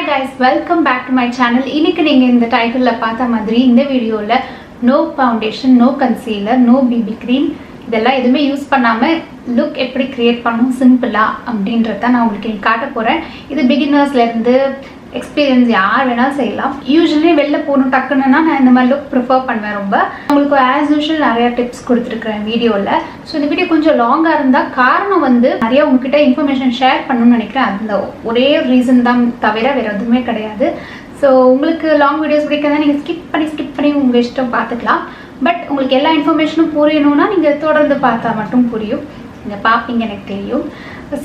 guys, welcome back to my channel. இன்னைக்கு நீங்க இந்த டைட்டில்ல பார்த்த மாதிரி இந்த வீடியோல no foundation, no concealer, no BB cream இதெல்லாம் எதுவுமே யூஸ் பண்ணாம லுக் எப்படி கிரியேட் பண்ணனும் சிம்பிளா அப்படின்றத நான் உங்களுக்கு காட்ட போறேன். இது பிகினர்ஸ்ல இருந்து எக்ஸ்பீரியன்ஸ் யார் வேணாலும் செய்யலாம். யூசுவலி வெளில போகணும் டக்குன்னா நான் இந்த மாதிரி லுக் ப்ரிஃபர் பண்ணுவேன். ரொம்ப உங்களுக்கு ஆஸ் யூஷுவல் நிறைய டிப்ஸ் கொடுத்துருக்குறேன் வீடியோவில். ஸோ இந்த வீடியோ கொஞ்சம் லாங்காக இருந்தால் காரணம் வந்து நிறைய உங்ககிட்ட இன்ஃபர்மேஷன் ஷேர் பண்ணணும்னு நினைக்கிறேன். அந்த ஒரே ரீசன் தான் தவிர வேறு எதுவுமே கிடையாது. ஸோ உங்களுக்கு லாங் வீடியோஸ் பிடிக்கிறதா நீங்கள் ஸ்கிப் பண்ணி உங்கள் இஷ்டம் பார்த்துக்கலாம். பட் உங்களுக்கு எல்லா இன்ஃபர்மேஷனும் புரியணும்னா நீங்கள் தொடர்ந்து பார்த்தா மட்டும் புரியும். நீங்கள் பார்ப்பீங்க எனக்கு தெரியும்.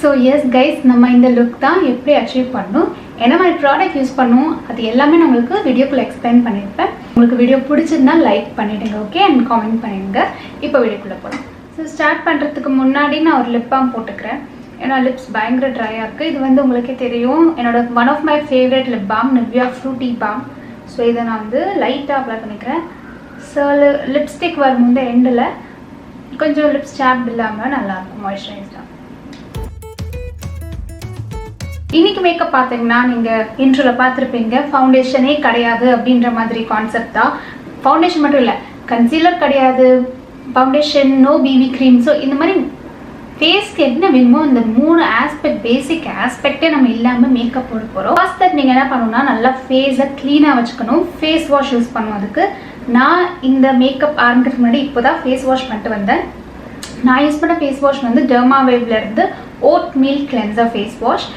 ஸோ எஸ் கைஸ், நம்ம இந்த லுக் தான் எப்படி அச்சீவ் பண்ணணும், என்ன மாதிரி ப்ராடக்ட் யூஸ் பண்ணும், அது எல்லாமே நான் உங்களுக்கு வீடியோக்குள்ளே எக்ஸ்பிளைன் பண்ணியிருப்பேன். உங்களுக்கு வீடியோ பிடிச்சிருந்தா லைக் பண்ணிவிடுங்க, ஓகே, அண்ட் காமெண்ட் பண்ணிடுங்க. இப்போ வீடியோக்குள்ளே போகலாம். ஸோ ஸ்டார்ட் பண்ணுறதுக்கு முன்னாடி நான் ஒரு லிப் பாம் போட்டுக்கிறேன். ஏன்னா லிப்ஸ் பயங்கர ட்ரையாக இருக்குது. இது வந்து உங்களுக்கே தெரியும், என்னோட one of my favourite lip balm Nivea fruity balm. So இதை நான் வந்து லைட்டாக அப்ளை பண்ணிக்கிறேன். ஸோ லிப்ஸ்டிக் வரும்போது எண்டில் கொஞ்சம் லிப்ஸ் சாப்ட் இல்லாமல் நல்லாயிருக்கும், மாய்ஸ்சரைஸ்டாக. இன்னைக்கு மேக்கப் பார்த்தீங்கன்னா நீங்கள் இன்ட்ரோல பார்த்துருப்பீங்க, ஃபவுண்டேஷனே கிடையாது அப்படின்ற மாதிரி கான்செப்ட் தான். ஃபவுண்டேஷன் மட்டும் இல்லை, கன்சீலர் கிடையாது, foundation, no BB cream. So இந்த மாதிரி ஃபேஸ்க்கு என்ன வேணுமோ இந்த 3 ஆஸ்பெக்ட், பேசிக் ஆஸ்பெக்டே நம்ம இல்லாமல் மேக்கப் போட போகிறோம். ஃபர்ஸ்ட் தட் நீங்கள் என்ன பண்ணணும்னா நல்லா ஃபேஸை க்ளீனாக வச்சுக்கணும். ஃபேஸ் வாஷ் யூஸ் பண்ணும். அதுக்கு நான் இந்த மேக்கப் ஆரம்பிக்கிறதுக்கு முன்னாடி இப்போ தான் ஃபேஸ் வாஷ் பண்ணிட்டு வந்தேன். நான் யூஸ் பண்ண ஃபேஸ் வாஷ் வந்து dermavive oatmeal cleanser face wash.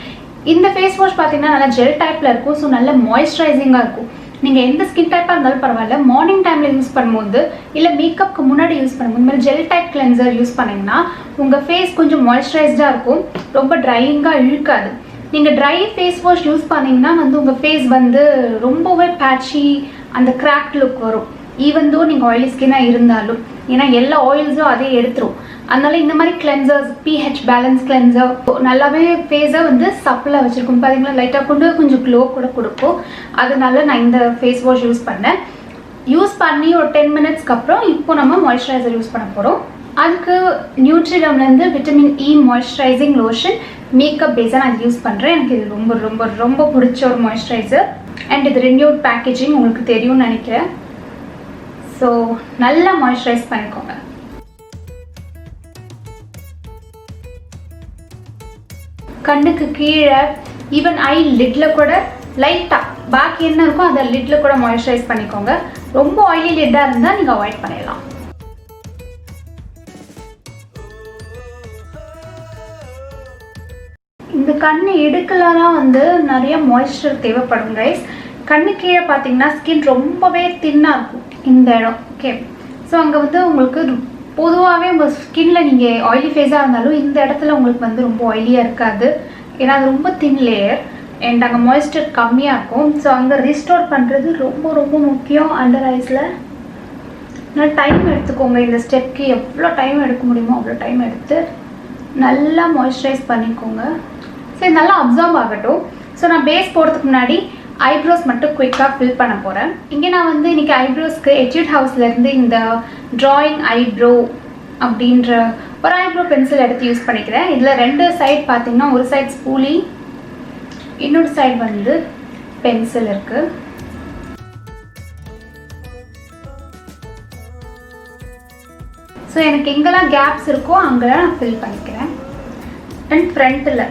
இந்த ஃபேஸ் வாஷ் பார்த்தீங்கன்னா நல்லா ஜெல் டைப்பில் இருக்கும். ஸோ நல்ல மாய்ஸ்சரைசிங்காக இருக்கும். நீங்கள் எந்த ஸ்கின் டைப்பாக இருந்தாலும் பரவாயில்ல, மார்னிங் டைமில் யூஸ் பண்ணும்போது இல்லை மேக்கப்புக்கு முன்னாடி யூஸ் பண்ணும்போது இந்த மாதிரி ஜெல் டைப் கிளென்சர் யூஸ் பண்ணிங்கன்னா உங்கள் ஃபேஸ் கொஞ்சம் மாய்ஸ்சரைஸ்டாக இருக்கும், ரொம்ப ட்ரையிங்காக இழுக்காது. நீங்கள் ட்ரை ஃபேஸ் வாஷ் யூஸ் பண்ணிங்கன்னா வந்து உங்கள் ஃபேஸ் வந்து ரொம்பவே பேட்சி, அந்த கிராக் லுக் வரும். ஈவன் தோ நீங்கள் ஆயிலி ஸ்கின்னாக இருந்தாலும், ஏன்னா எல்லா ஆயில்ஸும் அதே எடுத்துரும். அதனால இந்த மாதிரி கிளென்சர்ஸ், pH பேலன்ஸ் கிளென்சர் நல்லாவே ஃபேஸை வந்து சப்பிளாக வச்சுருக்கும். பார்த்தீங்களா, லைட்டாக கொண்டு கொஞ்சம் க்ளோ கூட கொடுக்கும். அதனால நான் இந்த ஃபேஸ் வாஷ் யூஸ் பண்ணேன். யூஸ் பண்ணி ஒரு 10 மினிட்ஸ்க்கு அப்புறம் இப்போ நம்ம மாய்ஸ்சரைசர் யூஸ் பண்ண போகிறோம். அதுக்கு நியூட்ரிடம்லேருந்து vitamin E moisturising lotion makeup பேஸாக நான் யூஸ் பண்ணுறேன். எனக்கு இது ரொம்ப ரொம்ப ரொம்ப பிடிச்ச ஒரு மாய்ஸ்சரைசர். அண்ட் இது ரினியூட் பேக்கேஜிங் உங்களுக்கு தெரியும்னு நினைக்கிறேன். ஸோ நல்லா மாய்ஸ்சரைஸ் பண்ணிக்கோங்க. கண்ணுக்கு கீழே ஈவன் ஐ லிட்டில் கூட லைட்டாக பாக்கி என்ன இருக்கோ அதை லிட்டில் கூட மாய்ஸ்சரைஸ் பண்ணிக்கோங்க. ரொம்ப ஆயிலி லிட்டாக இருந்தால் நீங்கள் அவாய்ட் பண்ணிடலாம். இந்த கண்ணு இடுக்கெல்லாம் வந்து நிறைய மாய்ஸ்சர் தேவைப்படும் கைஸ். கண்ணு கீழே பார்த்தீங்கன்னா ஸ்கின் ரொம்பவே தின்னாக இருக்கும் இந்த இடம், ஓகே. ஸோ அங்கே வந்து உங்களுக்கு பொதுவாகவே உங்கள் ஸ்கின்ல நீங்கள் ஆயிலி ஃபேஸாக இருந்தாலும் இந்த இடத்துல உங்களுக்கு வந்து ரொம்ப ஆயிலியாக இருக்காது. ஏன்னா அது ரொம்ப தின் லேயர் அண்ட் அங்கே மாய்ஸ்சர் கம்மியாக இருக்கும். ஸோ அங்கே ரீஸ்டோர் பண்ணுறது ரொம்ப ரொம்ப முக்கியம். அண்டர் ஐஸில் நல்லா டைம் எடுத்துக்கோங்க. இந்த ஸ்டெப்க்கு எவ்வளோ டைம் எடுக்க முடியுமோ அவ்வளோ டைம் எடுத்து நல்லா மாய்ஸ்சரைஸ் பண்ணிக்கோங்க. சரி, நல்லா அப்சர்வ் ஆகட்டும். ஸோ நான் பேஸ் போடுறதுக்கு முன்னாடி ஐப்ரோஸ் மட்டும் குயிக்காக ஃபில் பண்ண போகிறேன். இங்கே நான் வந்து இன்றைக்கி ஐப்ரோஸ்க்கு எtude ஹவுஸ்லேருந்து இந்த ட்ராயிங் ஐப்ரோ அப்படின்ற ஒரு ஐப்ரோ பென்சில் எடுத்து யூஸ் பண்ணிக்கிறேன். இதில் 2 சைட் பார்த்தீங்கன்னா, ஒரு சைட் ஸ்பூலி, இன்னொரு சைட் வந்து பென்சில் இருக்குது. ஸோ எனக்கு எங்கெல்லாம் கேப்ஸ் இருக்கோ அங்கெல்லாம் நான் ஃபில் பண்ணிக்கிறேன். அண்ட் ஃப்ரண்ட்டில்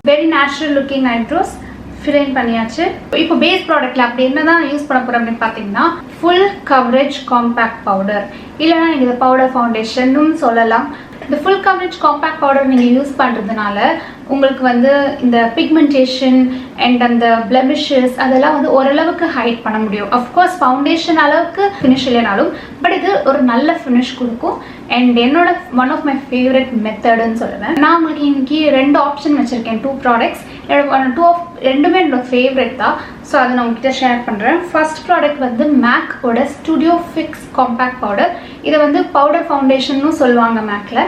very natural looking eyebrows fill பண்ணியாச்சு. இப்போ பேஸ் ப்ராடக்ட்ல அப்படி என்னதான் யூஸ் பண்ண போகிறோம் அப்படின்னு பார்த்தீங்கன்னா, ஃபுல் கவரேஜ் காம்பேக்ட் பவுடர், இல்லைனா நீங்கள் இதை பவுடர் ஃபவுண்டேஷனும் சொல்லலாம். இந்த ஃபுல் கவரேஜ் காம்பேக்ட் பவுடர் நீங்கள் யூஸ் பண்ணுறதுனால உங்களுக்கு வந்து இந்த பிக்மெண்டேஷன் அண்ட் அந்த பிளெமிஷஸ் அதெல்லாம் வந்து ஓரளவுக்கு ஹைட் பண்ண முடியும். அஃப்கோர்ஸ் ஃபவுண்டேஷன் அளவுக்கு ஃபினிஷ் இல்லைனாலும், பட் இது ஒரு நல்ல ஃபினிஷ் கொடுக்கும். அண்ட் என்னோட ஒன் ஆஃப் மை ஃபேவரட் மெத்தடுன்னு சொல்லுவேன். நான் உங்களுக்கு இன்னைக்கு 2 ஆப்ஷன் வச்சுருக்கேன், 2 ப்ராடக்ட்ஸ். ரெண்டுமே என்னோட ஃபேவரட் தான். ஸோ அதை நான் உங்ககிட்ட ஷேர் பண்ணுறேன். ஃபர்ஸ்ட் ப்ராடக்ட் வந்து மேக்கோட ஸ்டுடியோ ஃபிக்ஸ் காம்பேக்ட் பவுடர். இதை வந்து பவுடர் ஃபவுண்டேஷன்னு சொல்லுவாங்க மேக்கில்.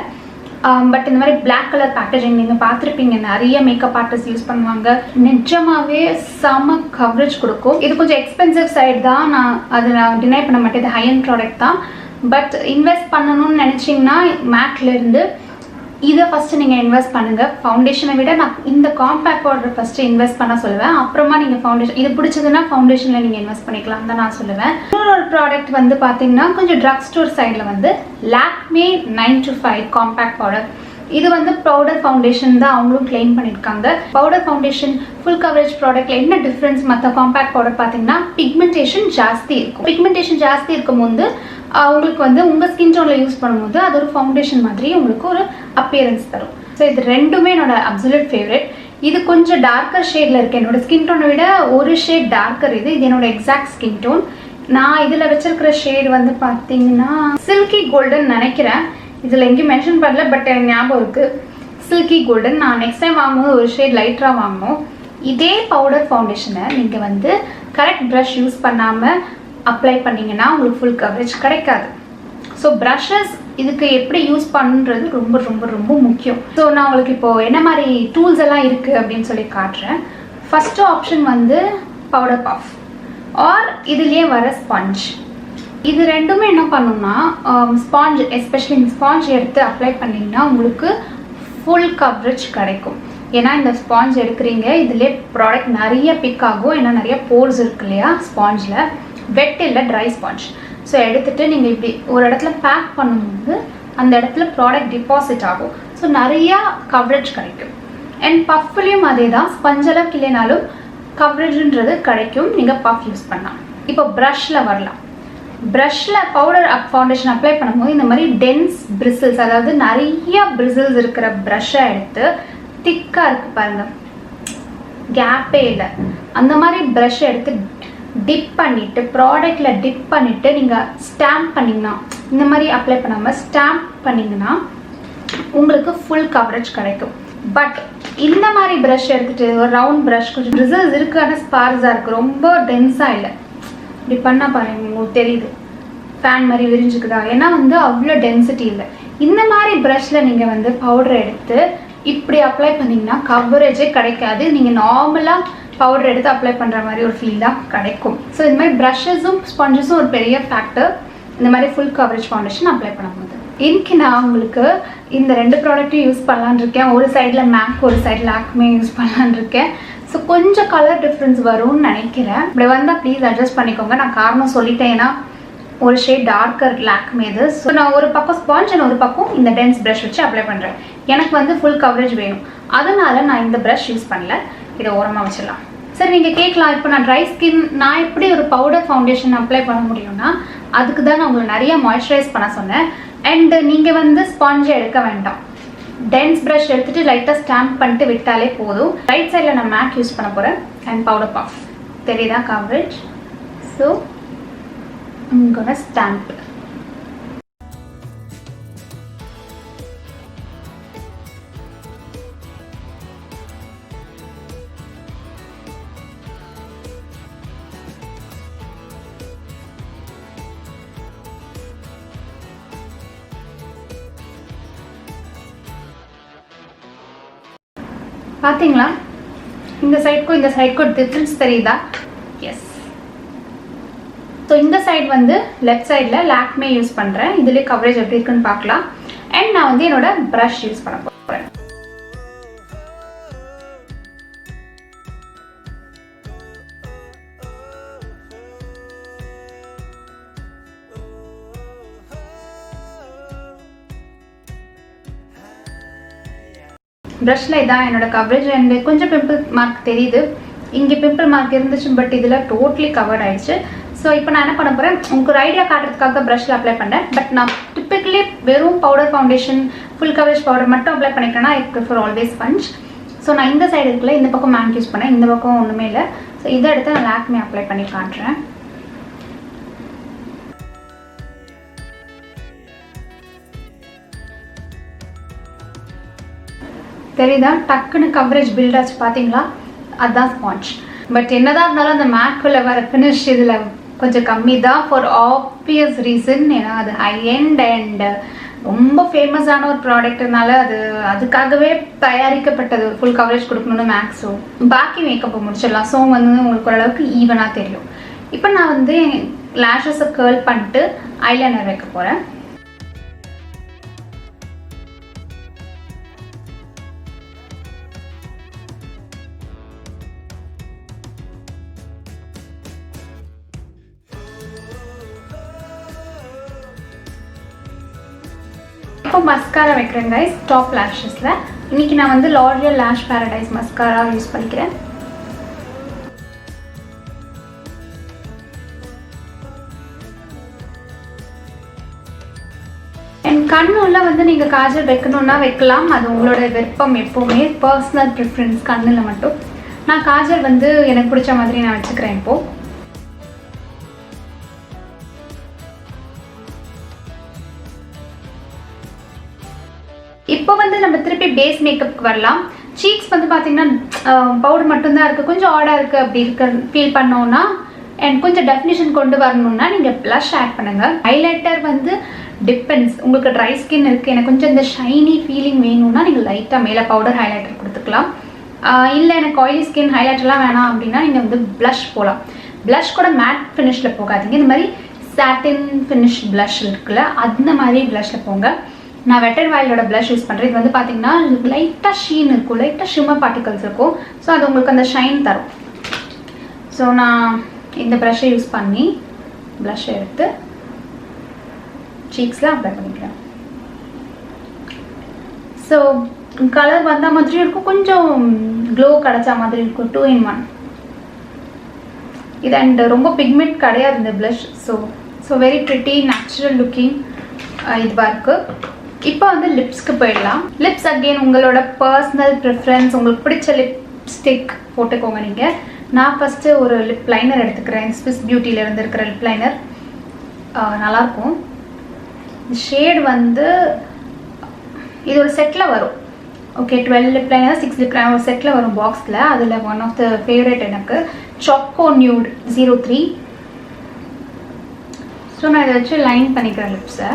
பட் இந்த மாதிரி பிளாக் கலர் பேக்கேஜிங் நீங்கள் பார்த்துருப்பீங்க, நிறைய மேக்கப் ஆர்டிஸ்ட் யூஸ் பண்ணுவாங்க. நிஜமாவே செம கவரேஜ் கொடுக்கும். இது கொஞ்சம் எக்ஸ்பென்சிவ் சைடு தான், நான் டினை பண்ண மாட்டேன், இது ஹை அண்ட் ப்ராடக்ட் தான். பட் இன்வெஸ்ட் பண்ணணும்னு நினச்சிங்கன்னா மேக்லேருந்து இதை ஃபஸ்ட்டு நீங்கள் இன்வெஸ்ட் பண்ணுங்கள். ஃபவுண்டேஷனை விட நான் இந்த காம்பேக்ட் பவுடர் ஃபஸ்ட்டு இன்வெஸ்ட் பண்ண சொல்லுவேன். அப்புறமா நீங்கள் ஃபவுண்டேஷன் இது பிடிச்சதுன்னா ஃபவுண்டேஷனில் நீங்கள் இன்வெஸ்ட் பண்ணிக்கலாம் தான் நான் சொல்லுவேன். இன்னொரு ப்ராடக்ட் வந்து பார்த்தீங்கன்னா கொஞ்சம் ட்ரக் ஸ்டோர் சைடில் வந்து லாக்மே 925 காம்பேக்ட் பவுடர். இது வந்து பவுடர் ஃபவுண்டேஷன் தான் அவங்களும் கிளைம் பண்ணியிருக்காங்க. பவுடர் ஃபவுண்டேஷன் ஃபுல் கவரேஜ் ப்ராடக்ட்ல என்ன டிஃப்ரென்ஸ் மற்ற காம்பேக்ட் பவுடர் பார்த்தீங்கன்னா பிக்மெண்டேஷன் ஜாஸ்தி இருக்கும். பிக்மெண்டேஷன் ஜாஸ்தி இருக்கும்போது உங்களுக்கு வந்து உங்கள் ஸ்கின் டோனில் யூஸ் பண்ணும்போது அது ஒரு ஃபவுண்டேஷன் மாதிரி உங்களுக்கு ஒரு அப்பியரன்ஸ் தரும். ஸோ இது ரெண்டுமே என்னோட அப்சல்யூட் ஃபேவரட். இது கொஞ்சம் டார்க்கர் ஷேடில் இருக்குது. என்னோட ஸ்கின் டோனை விட ஒரு ஷேட் டார்க்கர். இது என்னோட எக்ஸாக்ட் ஸ்கின் டோன். நான் இதில் வச்சிருக்கிற ஷேட் வந்து பார்த்தீங்கன்னா சில்கி கோல்டன் நினைக்கிறேன். இதில் எங்கேயும் மென்ஷன் பண்ணல, பட் எனக்கு ஞாபகம் இருக்குது சில்கி கோல்டன். நான் நெக்ஸ்ட் டைம் வாங்கும்போது ஒரு ஷேட் லைட்டராக வாங்கணும். இதே பவுடர் ஃபவுண்டேஷனை நீங்கள் வந்து கரெக்ட் ப்ரஷ் யூஸ் பண்ணாமல் அப்ளை பண்ணிங்கன்னா உங்களுக்கு ஃபுல் கவரேஜ் கிடைக்காது. ஸோ ப்ரஷஸ் இதுக்கு எப்படி யூஸ் பண்ணுறது ரொம்ப ரொம்ப ரொம்ப முக்கியம். ஸோ நான் உங்களுக்கு இப்போது என்ன மாதிரி டூல்ஸ் எல்லாம் இருக்குது அப்படின்னு சொல்லி காட்டுறேன். ஃபஸ்ட்டு ஆப்ஷன் வந்து பவுடர் பஃப் ஆர் இதுலேயே வர ஸ்பாஞ்ச். இது ரெண்டுமே என்ன பண்ணுன்னா ஸ்பாஞ்ச், எஸ்பெஷலி இந்த ஸ்பாஞ்ச் எடுத்து அப்ளை பண்ணிங்கன்னா உங்களுக்கு ஃபுல் கவரேஜ் கிடைக்கும். ஏன்னா இந்த ஸ்பாஞ்ச் எடுக்கிறீங்க, இதிலே ப்ராடக்ட் நிறைய பிக் ஆகும். ஏன்னா நிறைய போர்ஸ் இருக்கு இல்லையா ஸ்பாஞ்சில். வெட் இல்லை, ட்ரை ஸ்பாஞ்ச். ஸோ எடுத்துகிட்டு நீங்கள் இப்படி ஒரு இடத்துல பேக் பண்ணும்போது அந்த இடத்துல ப்ராடக்ட் டிபாசிட் ஆகும். ஸோ நிறையா கவரேஜ் கிடைக்கும். அண்ட் பஃப்லேயும் அதே தான், ஸ்பஞ்ச் அளவுக்கு இல்லைனாலும் கவரேஜ்ன்றது கிடைக்கும் நீங்கள் பஃப் யூஸ் பண்ணலாம். இப்போ ப்ரஷில் வரலாம். ப்ரஷில் பவுடர் ஃபவுண்டேஷன் அப்ளை பண்ணும்போது இந்த மாதிரி டென்ஸ் பிரிசில்ஸ், அதாவது நிறைய பிரிசில்ஸ் இருக்கிற ப்ரஷ்ஷை எடுத்து திக்காக இருக்குது பாருங்கள், கேப்பே இல்லை, அந்த மாதிரி ப்ரஷ் எடுத்து டிப் பண்ணிவிட்டு ப்ராடக்டில் டிப் பண்ணிவிட்டு நீங்கள் ஸ்டாம்ப் பண்ணிங்கன்னா, இந்த மாதிரி அப்ளை பண்ணாமல் ஸ்டாம்ப் பண்ணிங்கன்னா உங்களுக்கு ஃபுல் கவரேஜ் கிடைக்கும். பட் இந்த மாதிரி ப்ரஷ் எடுத்துகிட்டு ஒரு ரவுண்ட் ப்ரஷ் கொஞ்சம் பிரிசில்ஸ் இருக்குது, ஆனால் ஸ்பார்ஸாக இருக்குது, ரொம்ப டென்ஸாக இல்லை. இப்படி பண்ணால் பாருங்க உங்களுக்கு தெரியுது ஃபேன் மாதிரி விரிஞ்சுக்குதா, ஏன்னா வந்து அவ்வளோ டென்சிட்டி இல்லை. இந்த மாதிரி ப்ரஷில் நீங்கள் வந்து பவுடர் எடுத்து இப்படி அப்ளை பண்ணிங்கன்னா கவரேஜே கிடைக்காது. நீங்கள் நார்மலாக பவுடர் எடுத்து அப்ளை பண்ணுற மாதிரி ஒரு ஃபீல் தான் கிடைக்கும். ஸோ இந்த மாதிரி ப்ரஷஸும் ஸ்பாஞ்சஸும் ஒரு பெரிய ஃபேக்டர் இந்த மாதிரி ஃபுல் கவரேஜ் ஃபவுண்டேஷன் அப்ளை பண்ணும்போது. இன்னைக்கு நான் உங்களுக்கு இந்த ரெண்டு ப்ராடக்ட்டும் யூஸ் பண்ணலான்னு இருக்கேன். ஒரு சைடில் மேக், ஒரு சைடில் லாக்மே யூஸ் பண்ணலான்னு இருக்கேன். ஸோ கொஞ்சம் கலர் டிஃப்ரென்ஸ் வரும்னு நினைக்கிறேன். இப்படி வந்தால் ப்ளீஸ் அட்ஜஸ்ட் பண்ணிக்கோங்க. நான் காரணம் சொல்லிட்டேன், ஏன்னா ஒரு ஷேட் டார்க்கர் லாக்மே இது. ஸோ நான் ஒரு பக்கம் ஸ்பாஞ்ச் அண்ட் ஒரு பக்கம் இந்த டென்ஸ் ப்ரஷ் வச்சு அப்ளை பண்ணுறேன். எனக்கு வந்து ஃபுல் கவரேஜ் வேணும், அதனால நான் இந்த ப்ரஷ் யூஸ் பண்ணல. இதை ஓரமாக வச்சிடலாம். சரி, நீங்கள் கேட்கலாம், இப்போ நான் ட்ரை ஸ்கின், நான் எப்படி ஒரு பவுடர் ஃபவுண்டேஷன் அப்ளை பண்ண முடியும்னா அதுக்கு தான் நான் உங்களை நிறைய மாய்ஸ்சரைஸ் பண்ண சொன்னேன். அண்ட் நீங்கள் வந்து ஸ்பாஞ்சை எடுக்க வேண்டாம், டென்ஸ் ப்ரஷ் எடுத்துகிட்டு லைட்டாக ஸ்டாம்ப் பண்ணிட்டு விட்டாலே போதும். ரைட் சைடில் நான் மேக் யூஸ் பண்ண போகிறேன் அண்ட் பவுடர் பஃப். தெரியுதா coverage? So I'm gonna stamp. பார்த்தீங்களா இந்த சைடுக்கும் இந்த சைடுக்கும் டிஃப்ரென்ஸ் தெரியுதா? எஸ். ஸோ இந்த சைடு வந்து லெஃப்ட் சைடில் லாக்மே யூஸ் பண்ணுறேன். இதுலேயே கவரேஜ் எப்படி இருக்குன்னு பார்க்கலாம். அண்ட் நான் வந்து என்னோட ப்ரஷ் யூஸ் பண்ண போகிறேன். ப்ரஷில் இதான் என்னோட கவரேஜ். அண்ட் கொஞ்சம் பிம்பிள் மார்க் தெரியுது, இங்கே பிம்பிள் மார்க் இருந்துச்சு, பட் இதில் டோட்டலி கவர்ட் ஆயிடுச்சு. ஸோ இப்போ நான் என்ன பண்ண போகிறேன், உங்களுக்கு ஒரு ஐடியா காட்டுறதுக்காக தான் ப்ரஷில் அப்ளை பண்ணேன். பட் நான் டிப்பிக்கலி வெறும் powder foundation full coverage powder மட்டும் அப்ளை பண்ணிக்கிறேன்னா I prefer always sponge. So நான் இந்த சைடு இருக்குல்ல, இந்த பக்கம் மேக் யூஸ் பண்ணேன், இந்த பக்கம் ஒன்றுமே இல்லை. ஸோ இதை எடுத்து நான் லாக்மே அப்ளை பண்ணி காட்டுறேன். தெரியுதா டக்குன்னு கவரேஜ் பில்ட் ஆச்சு பார்த்தீங்களா? அதுதான் ஸ்பாஞ்ச். பட் என்னதான் இருந்தாலும் அந்த மேக்குள்ள வர ஃபினிஷ் இதில் கொஞ்சம் கம்மி தான், ஃபார் ஆப்வியஸ் ரீசன். ஏன்னா அது ஹை எண்ட் அண்ட் ரொம்ப ஃபேமஸான ஒரு ப்ராடக்ட்னால அதுக்காகவே தயாரிக்கப்பட்டது. ஃபுல் கவரேஜ் கொடுக்கணும்னு மேக்ஸோ பாக்கி மேக்கப்பை முடிச்சிடலாம். ஸோ வந்து உங்களுக்கு ஓரளவுக்கு ஈவனாக தெரியும். இப்போ நான் வந்து லேஷஸை கேர்ள் பண்ணிட்டு ஐலைனர் வைக்க போகிறேன். இப்போ மஸ்காரா வைக்கிறேன் கைஸ் டாப் லேஷஸில். இன்றைக்கி நான் வந்து loreal lash paradise mascara use பண்ணிக்கிறேன். என் கண்ணுள்ள வந்து நீங்கள் காஜல் வைக்கணுன்னா வைக்கலாம். அது உங்களோட விருப்பம், எப்போவுமே பர்சனல் ப்ரிஃபரன்ஸ் கண்ணில் மட்டும். நான் காஜல் வந்து எனக்கு பிடிச்ச மாதிரி நான் வச்சுக்கிறேன். இப்போது இப்போ வந்து நம்ம திருப்பி பேஸ் மேக்கப்புக்கு வரலாம். சீக்ஸ் வந்து பார்த்தீங்கன்னா பவுடர் மட்டும்தான் இருக்குது, கொஞ்சம் ஆடாக இருக்குது அப்படி ஃபீல் பண்ணோன்னா அண்ட் கொஞ்சம் டெஃபினிஷன் கொண்டு வரணுன்னா நீங்கள் ப்ளஷ் ஆட் பண்ணுங்கள். ஹைலைட்டர் வந்து டிபெண்ட்ஸ், உங்களுக்கு ட்ரை ஸ்கின் இருக்குது, எனக்கு கொஞ்சம் இந்த ஷைனி ஃபீலிங் வேணும்னா நீங்கள் லைட்டாக மேலே பவுடர் ஹைலைட்டர் கொடுத்துக்கலாம். இல்லை எனக்கு ஆயிலி ஸ்கின் ஹைலைட்டர்லாம் வேணாம் அப்படின்னா நீங்கள் வந்து ப்ளஷ் போகலாம். ப்ளஷ் கூட மேட் ஃபினிஷில் போகாதீங்க, இந்த மாதிரி சாட்டின் ஃபினிஷ் ப்ளஷ் இருக்குல்ல அந்த மாதிரி ப்ளஷில் போங்க. நான் வெட்டன் வாயிலோட ப்ளஷ் யூஸ் பண்ணுறேன். இது வந்து பார்த்தீங்கன்னா லைட்டாக ஷீன் இருக்கும், லைட்டாக ஷிம்மர் பார்ட்டிகல்ஸ் இருக்கும். ஸோ அது உங்களுக்கு அந்த ஷைன் தரும். ஸோ நான் இந்த ப்ரஷ்ஷை யூஸ் பண்ணி ப்ளஷ் எடுத்து சீக்ஸில் அப்ளை பண்ணிக்கிறேன். ஸோ கலர் வந்த மாதிரியும் இருக்கும், கொஞ்சம் க்ளோ கிடச்சா மாதிரி இருக்கும். 2 in 1 இது. அண்ட் ரொம்ப பிக்மெண்ட் கிடையாது இந்த blush. So very pretty natural looking இதுவாக இருக்குது. இப்போ வந்து லிப்ஸ்க்கு போயிடலாம். லிப்ஸ் அகெயின் உங்களோட பர்சனல் ப்ரிஃபரன்ஸ், உங்களுக்கு பிடிச்ச லிப்ஸ்டிக் போட்டுக்கோங்க. நீங்கள் நான் ஃபஸ்ட்டு ஒரு லிப் லைனர் எடுத்துக்கிறேன். ஸ்விஸ் பியூட்டியிலேருந்து இருக்கிற லிப் லைனர் நல்லாயிருக்கும். ஷேட் வந்து இது ஒரு செட்டில் வரும். Okay 12 lip liner 6 lip liner ஒரு செட்டில் வரும் பாக்ஸில். அதில் ஒன் ஆஃப் த ஃபேவரட் எனக்கு choco nude 03. ஸோ நான் இதை வச்சு லைன் பண்ணிக்கிறேன் லிப்ஸை.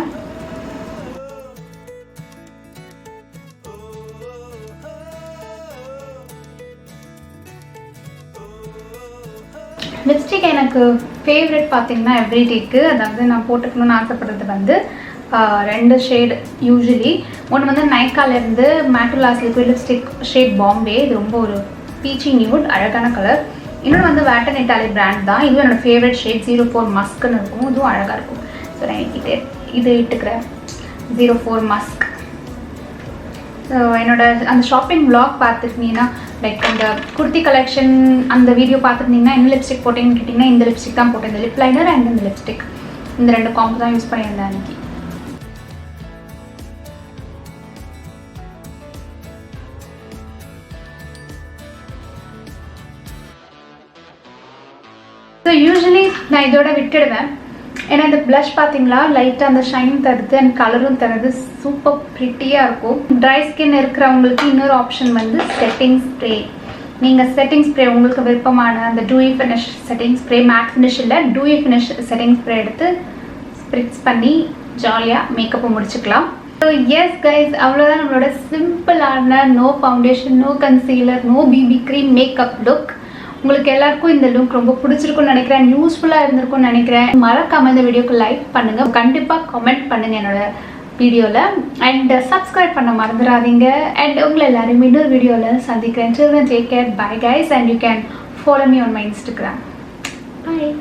லிப்ஸ்டிக் எனக்கு ஃபேவரட் பார்த்தீங்கன்னா எவ்ரிடேக்கு, அதாவது நான் போட்டுக்கணும்னு ஆசைப்படுறது வந்து 2 ஷேடு யூஸ்வலி. ஒன்று வந்து நைக்காலேருந்து மேட்டுலாஸ் லிக்விட் லிப்ஸ்டிக் ஷேட் பாம்பே, இது ரொம்ப ஒரு பீச்சி நியூட் அழகான கலர். இன்னொன்று வந்து வேட்டன் itally பிராண்ட் தான், இதுவும் என்னோடய ஃபேவரட் ஷேட் 04 மஸ்க்குன்னு இருக்கும், இதுவும் அழகாக இருக்கும். ஸோ நான் இது இட்டுக்கிறேன் 04 மஸ்க். ஸோ என்னோட அந்த ஷாப்பிங் vlog பார்த்துருந்தீங்கன்னா லைக் அந்த குர்த்தி கலெக்ஷன் அந்த வீடியோ பார்த்துருந்தீங்கன்னா என்ன லிப்ஸ்டிக் போட்டேன்னு கேட்டிங்கன்னா இந்த லிப்ஸ்டிக் தான் போட்டேன். இந்த லிப் லைனர் அண்ட் இந்த லிப்ஸ்டிக், இந்த 2 காம்போ தான் யூஸ் பண்ணியிருந்தேன் அன்றைக்கி. ஸோ யூஸ்வலி நான் இதோட விட்டுடுவேன். ஏன்னா இந்த ப்ளஷ் பார்த்தீங்களா லைட்டாக அந்த ஷைன் தருது அண்ட் கலரும் தருது, சூப்பர் ப்ரிட்டியாக இருக்கும். ட்ரை ஸ்கின் இருக்கிறவங்களுக்கு இன்னொரு ஆப்ஷன் வந்து செட்டிங் ஸ்ப்ரே. நீங்கள் செட்டிங் ஸ்ப்ரே உங்களுக்கு விருப்பமான அந்த Dewey finish setting spray, matte finish இல்லை டூயி ஃபினிஷ் செட்டிங் ஸ்ப்ரே எடுத்து ஸ்ப்ரிட்ஸ் பண்ணி ஜாலியாக மேக்கப்பை முடிச்சுக்கலாம். ஸோ எஸ் கைஸ், அவ்வளோதான் நம்மளோட சிம்பிளான no foundation, no concealer, no BB cream makeup look. உங்களுக்கு எல்லாருக்கும் இந்த லுக் ரொம்ப பிடிச்சிருக்கும்னு நினைக்கிறேன், யூஸ்ஃபுல்லாக இருந்திருக்கும்னு நினைக்கிறேன். மறக்காம இந்த வீடியோக்கு லைக் பண்ணுங்கள், கண்டிப்பாக கமெண்ட் பண்ணுங்கள் என்னோட வீடியோவில், அண்ட் சப்ஸ்கிரைப் பண்ண மறந்துடாதீங்க. அண்ட் உங்களை எல்லாரும் இன்னொரு வீடியோவில் சந்திக்கிறேன். Till then, take care, bye guys, and you can follow me on my Instagram. Bye.